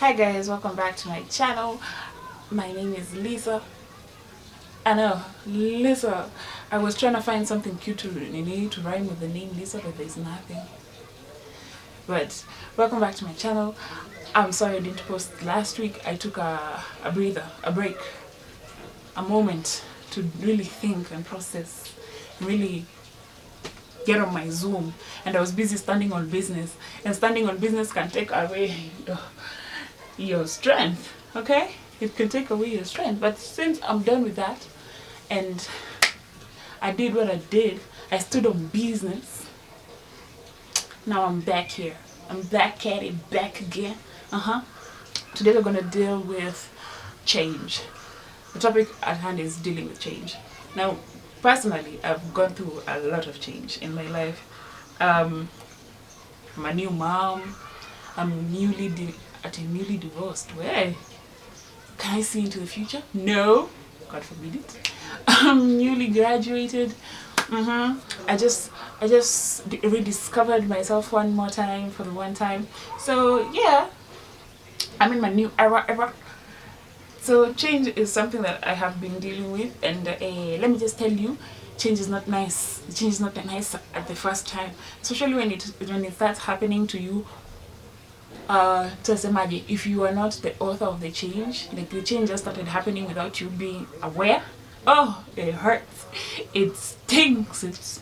Hi guys, welcome back to my channel. My name is Lisa. I know, Lisa. I was trying to find something cute to rhyme with the name Lisa, but there's nothing. But welcome back to my channel. I'm sorry I didn't post last week. I took a breather, a break, a moment to really think and process, really get on my Zoom, and I was busy standing on business, and standing on business can take away your strength. Okay, it can take away your strength, but since I'm done with that and I did what I did, I stood on business. Now I'm back here, I'm back at it, back again. Today we're gonna deal with change. The topic at hand is dealing with change. Now personally, I've gone through a lot of change in my life. I'm a new mom. I'm newly divorced. Where can I see into the future? No, God forbid it. I'm newly graduated. I just rediscovered myself one more time for the one time. So yeah, I'm in my new era. So change is something that I have been dealing with, and let me just tell you, change is not nice. Change is not nice at the first time, especially when it starts happening to you. Just imagine if you are not the author of the change, like the change just started happening without you being aware. Oh, it hurts. It stinks. It's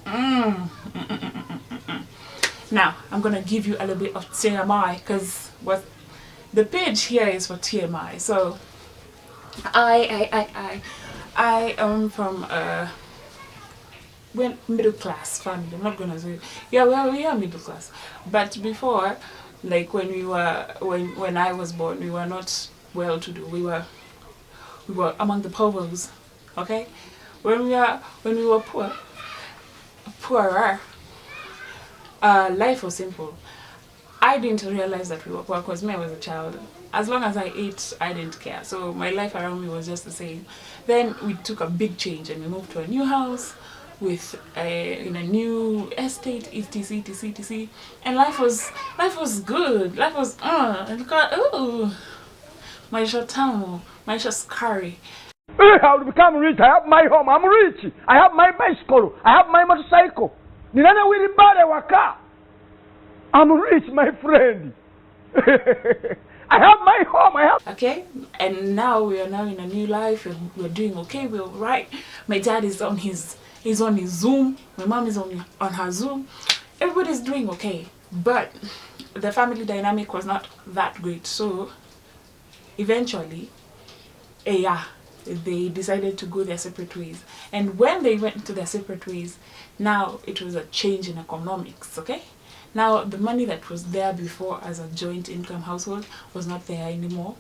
Now I'm gonna give you a little bit of TMI, because what the page here is for TMI. So I am from middle class family. I'm not gonna say, yeah, well, we are middle class, but before, like when I was born, we were not well to do. We were among the povers. Okay, when we were poorer, life was simple. I didn't realize that we were poor because me, I was a child. As long as I ate, I didn't care. So my life around me was just the same. Then we took a big change and we moved to a new house with in a new estate, etc. And life was good. Life was maisha tamu, maisha scary. How to become rich? I have my home. I'm rich. I have my bicycle. I have my motorcycle. Ninana will buy a car. I'm rich, my friend. I have my home. Okay, and now we are now in a new life. We're doing okay. We're right. My dad is on his Zoom. My mom is on her Zoom. Everybody's doing okay, but the family dynamic was not that great. So eventually, they decided to go their separate ways. And when they went to their separate ways, now it was a change in economics. Okay. Now, the money that was there before as a joint income household was not there anymore.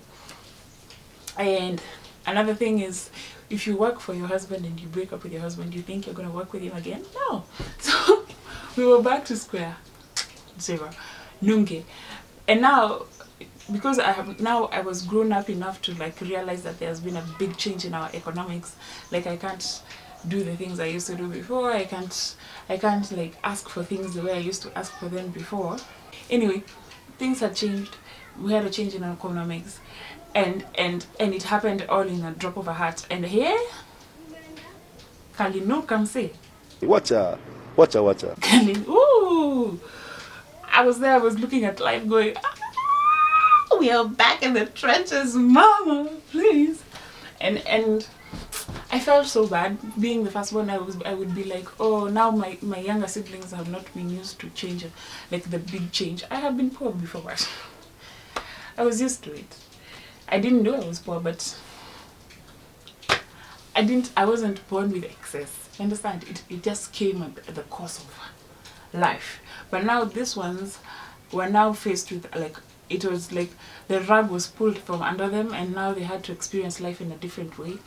And another thing is, if you work for your husband and you break up with your husband, you think you're going to work with him again? No. So we were back to square zero. Nunge. And now, because I was grown up enough to like realize that there's been a big change in our economics. Like I can't do the things I used to do before. I can't like ask for things the way I used to ask for them before. Anyway, things had changed. We had a change in our economics, and it happened all in a drop of a hat. And here, Kalinu can say, Watcha. Kalinu, ooh! I was there. I was looking at life, going, we are back in the trenches, mama, please. And I felt so bad being the first one. I would be like, oh, now my younger siblings have not been used to change, like the big change. I have been poor before, but I was used to it. I didn't know I was poor, but I wasn't born with excess. Understand? It just came at the course of life. But now these ones were now faced with, like, it was like the rug was pulled from under them, and now they had to experience life in a different way.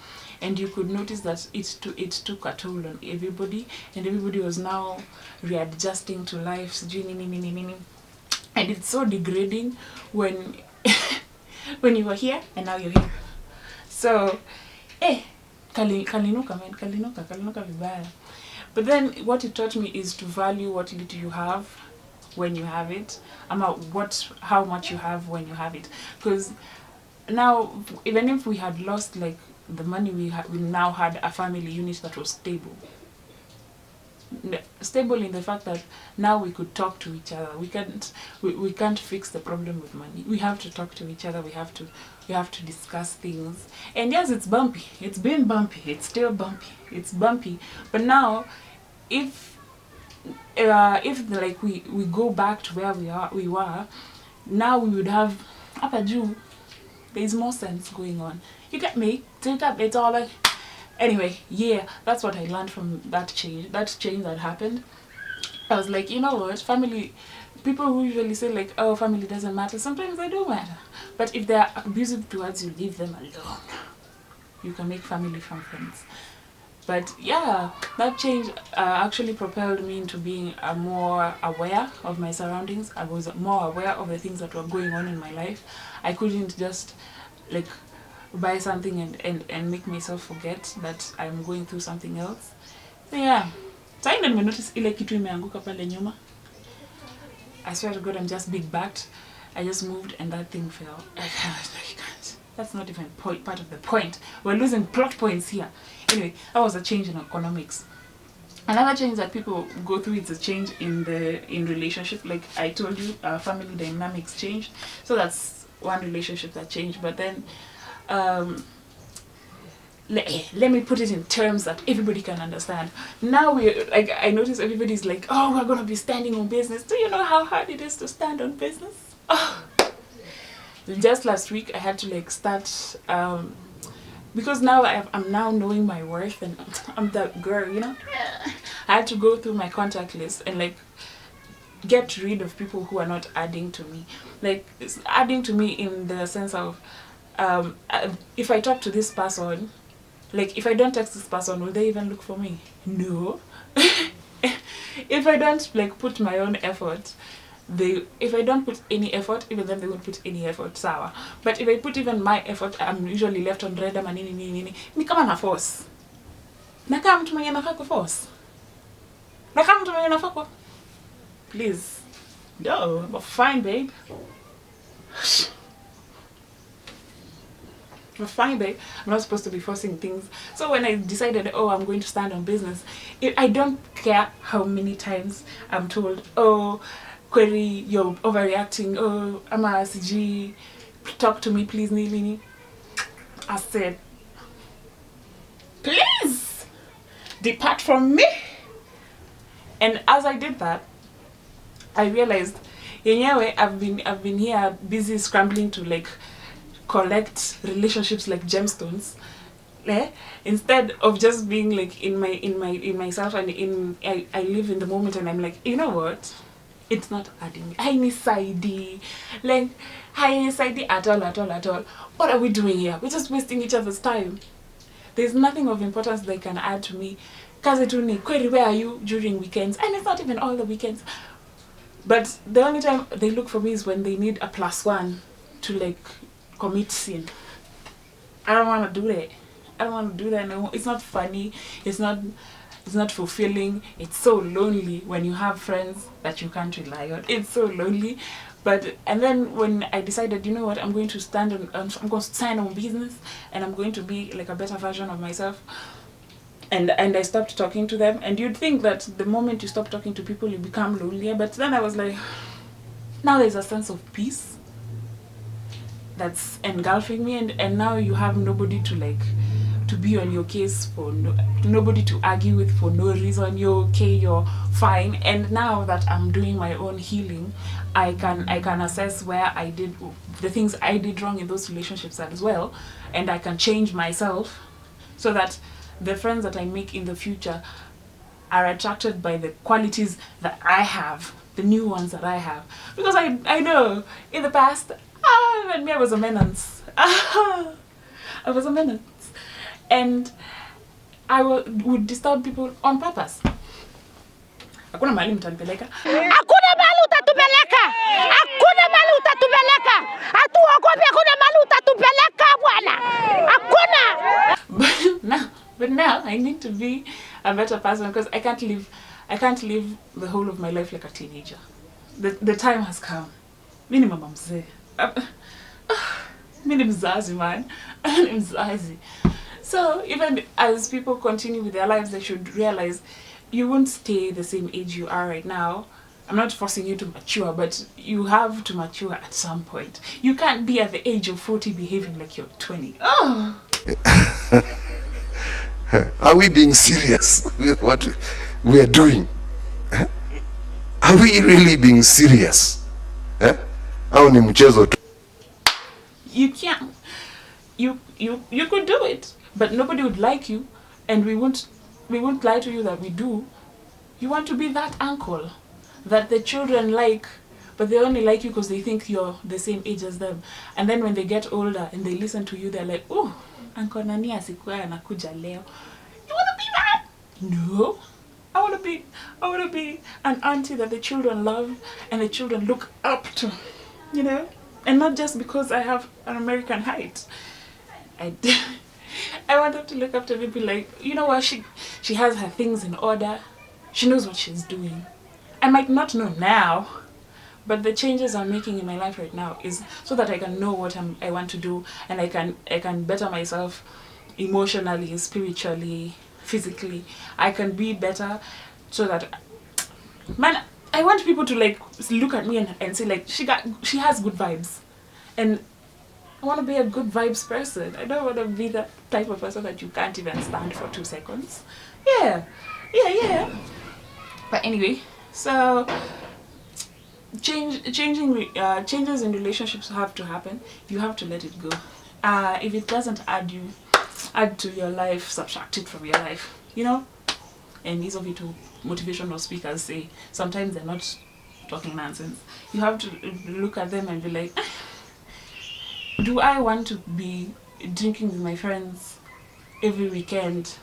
And you could notice that it took a toll on everybody, and everybody was now readjusting to life. And it's so degrading when when you were here and now you're here. So kalinuka vibaya. But then what it taught me is to value what little you have, when you have it, how much you have when you have it. Because now, even if we had lost like the money we now had a family unit that was stable in the fact that now we could talk to each other. We can't fix the problem with money. We have to talk to each other. We have to discuss things. And yes, it's bumpy. It's been bumpy. It's still bumpy. It's bumpy. But now, if like we go back to where we were, now we would have Upper Jew. There's more sense going on. You get me? It's all like. Anyway, yeah, that's what I learned from that change that happened. I was like, you know what, family, people who usually say like, oh, family doesn't matter, sometimes they do matter. But if they're abusive towards you, leave them alone. You can make family from friends. But yeah, that change actually propelled me into being more aware of my surroundings. I was more aware of the things that were going on in my life. I couldn't just like buy something and make myself forget that I'm going through something else. So yeah, so I didn't notice ile kitu imeanguka pale nyuma. I swear to God, I'm just big backed. I just moved and that thing fell. I can't. That's not even part of the point. We're losing plot points here. Anyway, that was a change in economics. Another change that people go through is a change in relationship. Like I told you, family dynamics changed. So that's one relationship that changed. But then let me put it in terms that everybody can understand. Now I notice everybody's like, oh, we're gonna be standing on business. Do you know how hard it is to stand on business? Oh. Just last week I had to like start because now I'm now knowing my worth and I'm that girl, you know. I had to go through my contact list and like get rid of people who are not adding to me. Like it's adding to me in the sense of if I talk to this person, like if I don't text this person, will they even look for me? No. If I don't like put my own effort, if I don't put any effort, even then they won't put any effort, sawa. But if I put even my effort, I'm usually left on red ama nini. Ni kama na force. Na kama mtu mwenye anafaa force. Na kama mtu mwenye anafaa please. No, but fine, babe. But fine, babe. I'm not supposed to be forcing things. So when I decided, oh, I'm going to stand on business, I don't care how many times I'm told, oh, Query, you're overreacting. Oh, Ama CG, talk to me, please, Nilini. I said, please, depart from me. And as I did that, I realized, anyway, I've been here busy scrambling to like collect relationships like gemstones, instead of just being like in myself and I live in the moment and I'm like, you know what, it's not adding me. I need side like at all. What are we doing here? We're just wasting each other's time. There's nothing of importance they can add to me. Kazetuni, Query, where are you during weekends? And it's not even all the weekends. But the only time they look for me is when they need a +1 to like commit sin. I don't want to do that. I don't want to do that no. It's not funny. It's not fulfilling. It's so lonely when you have friends that you can't rely on. It's so lonely. And then when I decided, you know what, I'm going to stand on, I'm going to stand on business and I'm going to be like a better version of myself. And I stopped talking to them. And you'd think that the moment you stop talking to people, you become lonelier. But then I was like, now there's a sense of peace that's engulfing me. And now you have nobody to like, to be on your case for nobody to argue with for no reason. You're okay, you're fine. And now that I'm doing my own healing, I can assess where I did the things I did wrong in those relationships as well, and I can change myself so that the friends that I make in the future are attracted by the qualities that I have, the new ones that I have. Because I know in the past, me I was a menace. I was a menace. And I would disturb people on purpose. Hakuna mahali mtanipeleka. Hakuna mahali utatupeleka. Hakuna mahali utatupeleka. Hatuogopi, hakuna mahali utatupeleka bwana. Hakuna. But now I need to be a better person because I can't live the whole of my life like a teenager. the time has come. Mimi mama mzee. Mimi mzazi, man. Mimi mzazi. So even as people continue with their lives, they should realize you won't stay the same age you are right now. I'm not forcing you to mature, but you have to mature at some point. You can't be at the age of 40 behaving like you're 20. Oh! Are we being serious with what we are doing? Are we really being serious? Au ni mchezo tu? You can't. You could do it, but nobody would like you, and we won't lie to you that we do. You want to be that uncle that the children like, but they only like you because they think you're the same age as them. And then when they get older and they listen to you, they're like, oh, Uncle Nani asikuwa anakuja leo. You want to be that? No. I want to be an auntie that the children love and the children look up to, you know? And not just because I have an American height. I want them to look up to me and be like, you know what, she has her things in order. She knows what she's doing. I might not know now, but the changes I'm making in my life right now is so that I can know what I want to do, and I can better myself emotionally, spiritually, physically. I can be better so that, man, I want people to like look at me and say like she has good vibes, and I want to be a good vibes person. I don't want to be the type of person that you can't even stand for 2 seconds. Yeah. But anyway, so changes in relationships have to happen. You have to let it go. If it doesn't add to your life, subtract it from your life. You know. And these of you two motivational speakers say sometimes they're not talking nonsense. You have to look at them and be like, do I want to be drinking with my friends every weekend?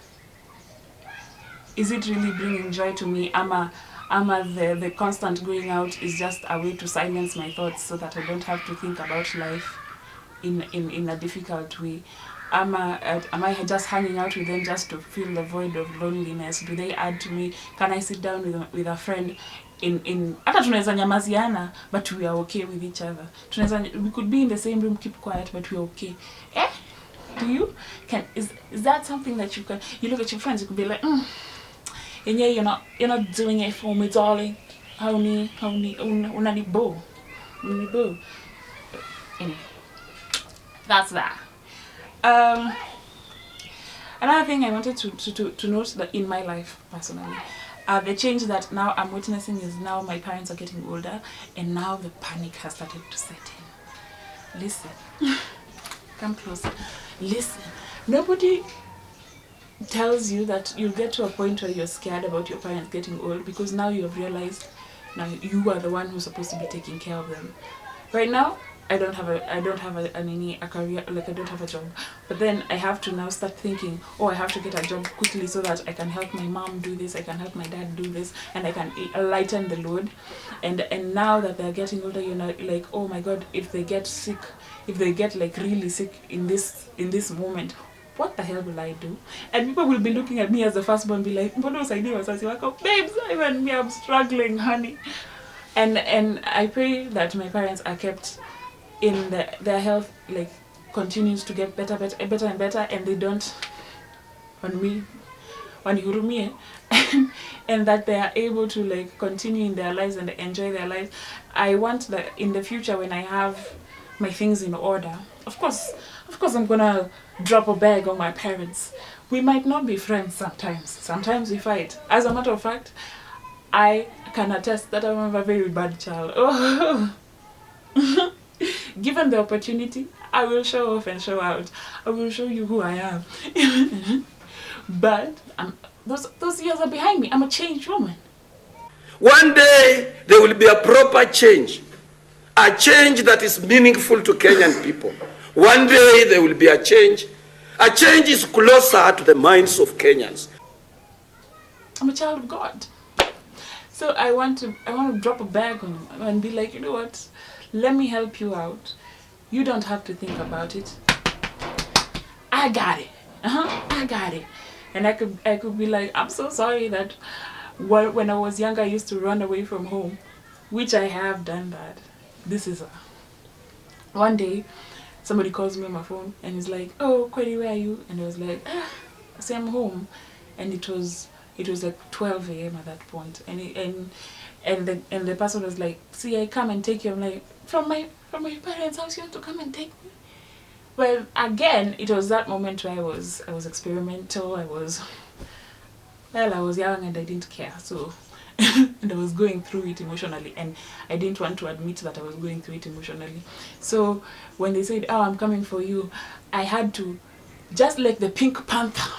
Is it really bringing joy to me? Ama the constant going out is just a way to silence my thoughts so that I don't have to think about life in a difficult way? Am I just hanging out with them just to fill the void of loneliness? Do they add to me? Can I sit down with a friend hata tunaweza nyamaziana but we are okay with each other? We could be in the same room, keep quiet, but we're okay. Do you? Is that something that you can? You look at your friends, you could be like, and yeah, you're not doing it for me, darling. Unanibo. Anyway, that's that. Another thing I wanted to note that in my life personally, the change that now I'm witnessing is now my parents are getting older, and now the panic has started to set in. Listen, come closer. Listen, nobody tells you that you'll get to a point where you're scared about your parents getting old, because now you have realized now you are the one who's supposed to be taking care of them. Right now, I don't have a career, like I don't have a job, but then I have to now start thinking, oh, I have to get a job quickly so that I can help my mom do this, I can help my dad do this, and I can lighten the load. And now that they're getting older, you know, like, oh my God, if they get sick, if they get like really sick in this moment, what the hell will I do? And people will be looking at me as the firstborn and be like, babes, even me, I'm struggling, honey. And I pray that my parents are kept in their health, like, continues to get better and better, and they don't and that they are able to like continue in their lives and enjoy their lives. I want that in the future, when I have my things in order, of course I'm gonna drop a bag on my parents. We might not be friends sometimes we fight. As a matter of fact, I can attest that I'm a very bad child. Oh. Given the opportunity, I will show off and show out. I will show you who I am. But those years are behind me. I'm a changed woman. One day there will be a proper change, a change that is meaningful to Kenyan people. One day there will be a change. A change is closer to the minds of Kenyans. I'm a child of God. So I want to drop a bag on him and be like, you know what? Let me help you out. You don't have to think about it. I got it. I got it. And I could be like, I'm so sorry that when I was younger I used to run away from home. which I have done that. This is one day somebody calls me on my phone and he's like, "Oh, Kweli, where are you?" And I was like, I say I'm home. And it was like 12 a.m. at that point. And the person was like, "See, I come and take you." I'm like, from my parents' house, you want to come and take me? Well, again, it was that moment where I was experimental. I was young and I didn't care. So and I was going through it emotionally, and I didn't want to admit that I was going through it emotionally. So when they said, "Oh, I'm coming for you," I had to, just like the Pink Panther,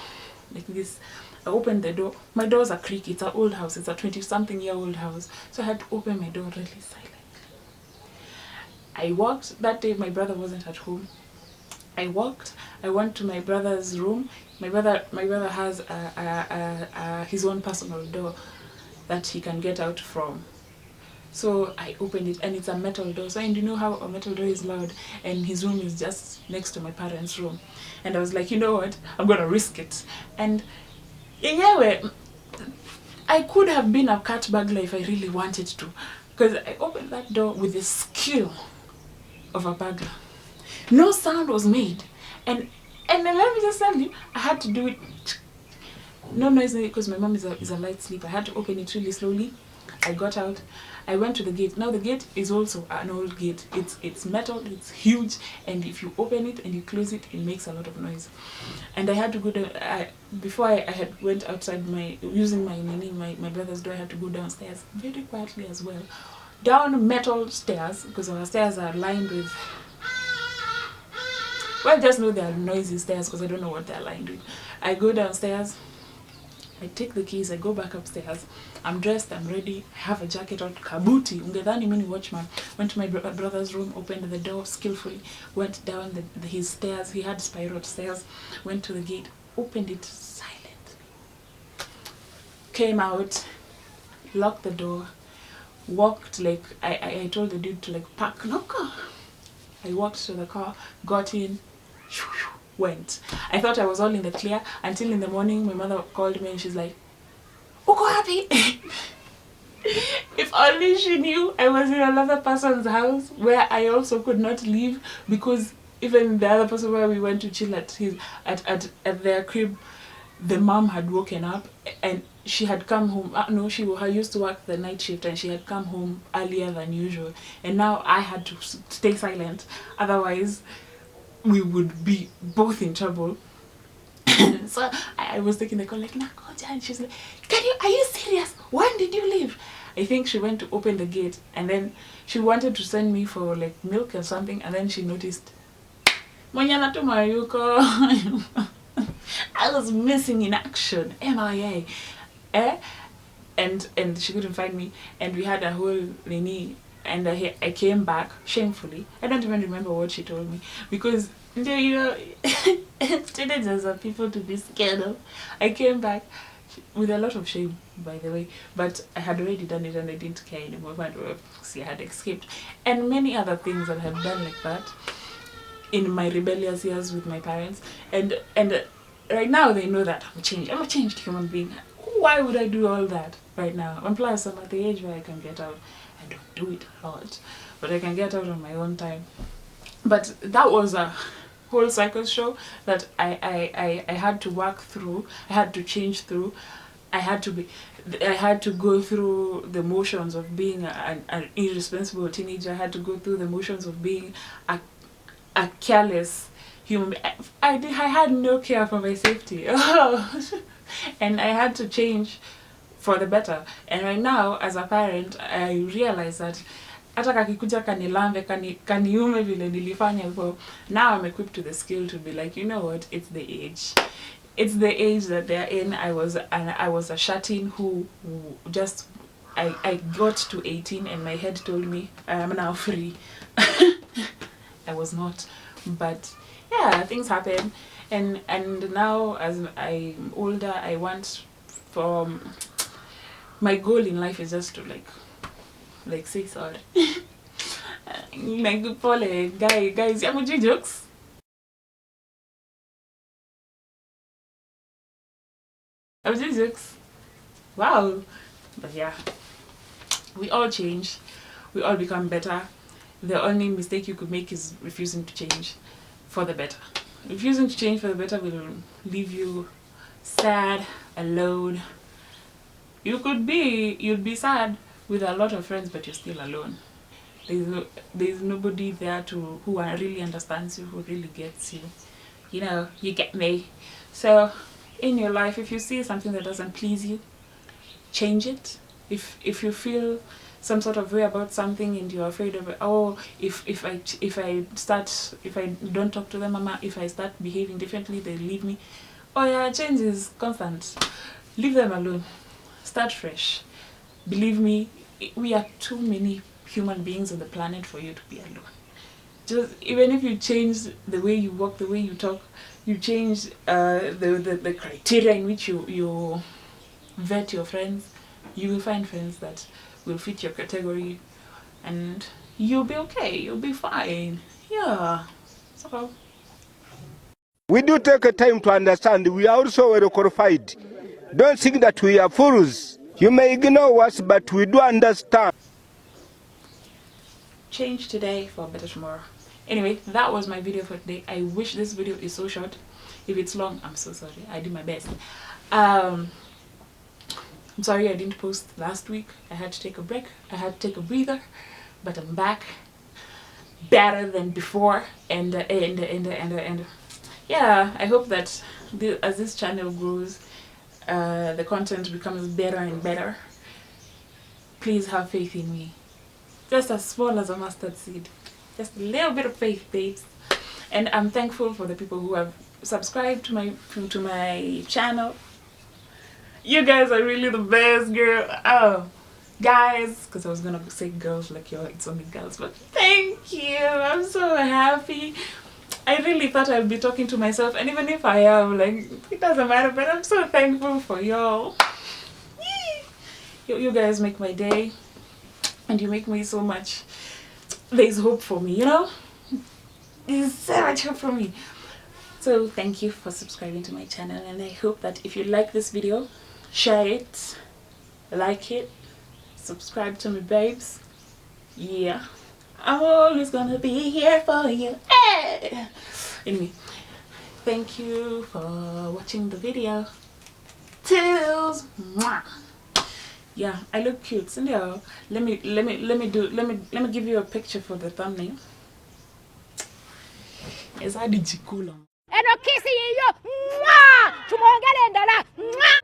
like this. I opened the door. My doors are creaky. It's an old house. It's a 20-something-year-old house. So I had to open my door really silently. I walked. That day my brother wasn't at home. I walked. I went to my brother's room. My brother has his own personal door that he can get out from. So I opened it, and it's a metal door. So, and you know how a metal door is loud, and his room is just next to my parents' room. And I was like, you know what? I'm gonna risk it. And anyway, I could have been a cat burglar if I really wanted to, because I opened that door with the skill of a burglar. No sound was made, and then let me just tell you, I had to do it. No noise, because my mom is a light sleeper. I had to open it really slowly. I got out. I went to the gate. Now the gate is also an old gate. It's metal. It's huge, and if you open it and you close it, it makes a lot of noise. And I had to go down. Before I had went outside using my brother's door. I had to go downstairs very quietly as well, down metal stairs, because our stairs are lined with. Well, just know they are noisy stairs because I don't know what they're lined with. I go downstairs. I take the keys, I go back upstairs. I'm dressed, I'm ready, I have a jacket on, kabuti, ungedhani mini watchman. Went to my brother's room, opened the door skillfully, went down his stairs, he had spiral stairs, went to the gate, opened it silently. Came out, locked the door, walked like, I told the dude to like park no car. I walked to the car, got in, went. I thought I was all in the clear until in the morning my mother called me and she's like, "Uko happy?" If only she knew I was in another person's house where I also could not leave, because even the other person where we went to chill at their crib, the mom had woken up and she had come home. She used to work the night shift, and she had come home earlier than usual, and now I had to stay silent, otherwise we would be both in trouble. So I was taking the call like, "Nakoja," and she's like, "Are you serious? When did you leave?" I think she went to open the gate, and then she wanted to send me for like milk or something, and then she noticed Monyana Tumayuko. I was missing in action, MIA. And she couldn't find me, and we had a whole nini. And I came back shamefully. I don't even remember what she told me, because teenagers are people to be scared of. I came back with a lot of shame, by the way, but I had already done it and I didn't care anymore. But see, I had escaped, and many other things that I had done like that in my rebellious years with my parents. And right now they know that I'm changed. I'm a changed human being. Why would I do all that right now? And plus, I'm at the age where I can get out. I don't do it a lot, but I can get out on my own time. But that was a whole cycle show that I had to work through. I had to change through. I had to go through the motions of being an irresponsible teenager. I had to go through the motions of being a careless human. I had no care for my safety. And I had to change for the better. And right now, as a parent, I realize that hata kakikuja kanilambe kaniume vile nilifanya hivyo, now I'm equipped to the skill to be like, you know what, it's the age. It's the age that they're in. I was a shut-in who just I got to 18 and my head told me I am now free. I was not, but yeah, things happen. And now as I'm older, I want my goal in life is just to like say sorry. Like Paul, guys, I'm doing jokes. I'm doing jokes. Wow. But yeah, we all change. we all become better. The only mistake you could make is refusing to change for the better. Refusing to change for the better will leave you sad, alone. You'd be sad with a lot of friends, but you're still alone. There's nobody there who really understands you, who really gets you. You know, you get me. So in your life, if you see something that doesn't please you, change it. If you feel some sort of way about something and you're afraid of it, oh, if I don't talk to them, mama, if I start behaving differently, they leave me. Oh yeah, change is constant. Leave them alone. Start fresh. Believe me, we are too many human beings on the planet for you to be alone. Just even if you change the way you walk, the way you talk, you change the criteria in which you vet your friends, you will find friends that will fit your category, and you'll be okay. You'll be fine. Yeah. So we do take a time to understand. We are also well qualified. Don't think that we are fools. You may ignore us, but we do understand. Change today for a better tomorrow. Anyway, that was my video for today. I wish this video is so short. If it's long, I'm so sorry. I did my best. I'm sorry I didn't post last week. I had to take a break. I had to take a breather, but I'm back better than before. And yeah, I hope that as this channel grows, the content becomes better and better. Please have faith in me. Just as small as a mustard seed. Just a little bit of faith, babes. And I'm thankful for the people who have subscribed to my channel. You guys are really the best, girl. Oh, guys, because I was gonna say girls like it's only girls, but thank you. I'm so happy. I really thought I'd be talking to myself, and even if I am, like, it doesn't matter, but I'm so thankful for y'all. You guys make my day, and you make me so much. There's hope for me, you know? There's so much hope for me. So thank you for subscribing to my channel, and I hope that if you like this video, share it, like it, subscribe to me, babes. Yeah, I'm always gonna be here for you. Hey! Anyway, thank you for watching the video. Toodles. Mwah. Yeah, I look cute. So let me give you a picture for the thumbnail. Is that the jikula? Eno kisi yo. Mwah! Tumongelendala. Mwah!